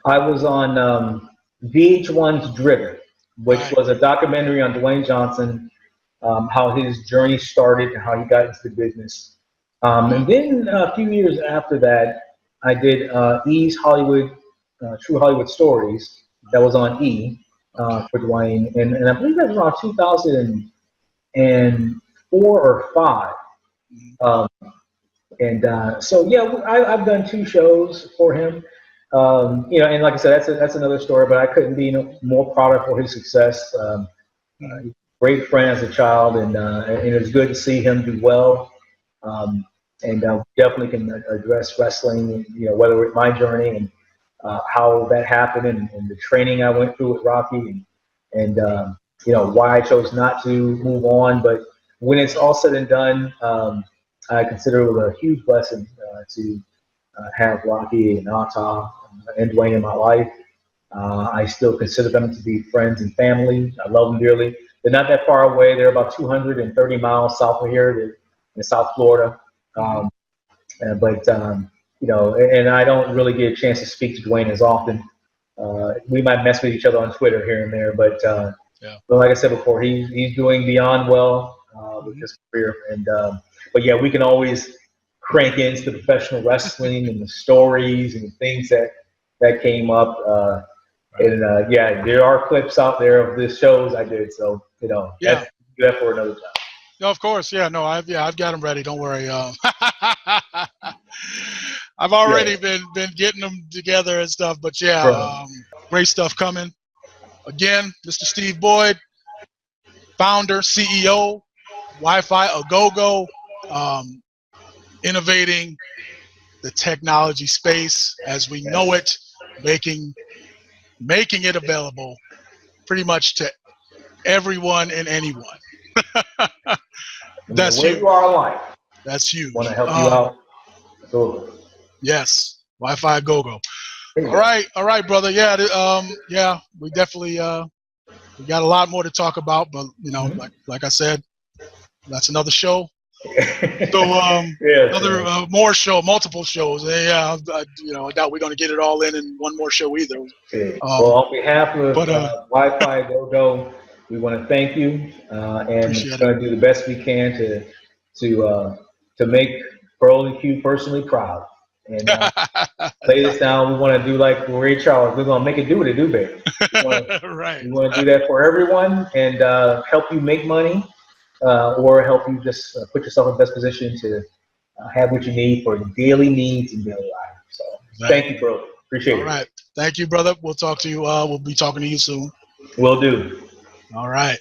I was on VH1's Driven, which was a documentary on Dwayne Johnson, how his journey started and how he got into the business. And then a few years after that, I did E's Hollywood, True Hollywood Stories. That was on E for Dwayne, and I believe that was around 2004 or 5. So yeah, I've done 2 shows for him. You know, and like I said, that's another story. But I couldn't be more proud of for his success. Great friend as a child, and it's good to see him do well. And definitely can address wrestling, you know, whether it's my journey and how that happened, and the training I went through with Rocky, and you know, why I chose not to move on. But when it's all said and done, I consider it a huge blessing to have Rocky and Ata and Dwayne in my life. I still consider them to be friends and family. I love them dearly. They're not that far away. They're about 230 miles south of here. They're in South Florida. But you know, and I don't really get a chance to speak to Dwayne as often. We might mess with each other on Twitter here and there, but like I said before, he's doing beyond well with his career. And but yeah, we can always crank into the professional wrestling and the stories and the things that came up. And yeah, there are clips out there of the shows I did. So you know, that's that for another time. No, of course, yeah. No, I've got them ready. Don't worry. I've already been getting them together and stuff. But yeah, great stuff coming. Again, Mr. Steve Boyd, founder, CEO, Wi-Fi, a GOGO, innovating the technology space as we know it, making it available pretty much to everyone and anyone. That's huge. You are in life. That's huge. Want to help you out? Absolutely. Yes, Wi-Fi GOGO. All right, brother. Yeah, yeah. We definitely we got a lot more to talk about, but you know, like I said, that's another show. So multiple shows. Yeah, you know, I doubt we're going to get it all in one more show either. Well, on behalf of Wi-Fi GOGO, we want to thank you, and we're going to do the best we can to make Pearlie Q personally proud. And lay this down. We want to do like Ray Charles. We're going to make it do what it do, baby. Right. We want to do that for everyone and help you make money, or help you just put yourself in the best position to have what you need for daily needs and daily life. So thank you, bro. Appreciate it. All right. Thank you, brother. We'll talk to you. We'll be talking to you soon. Will do. All right.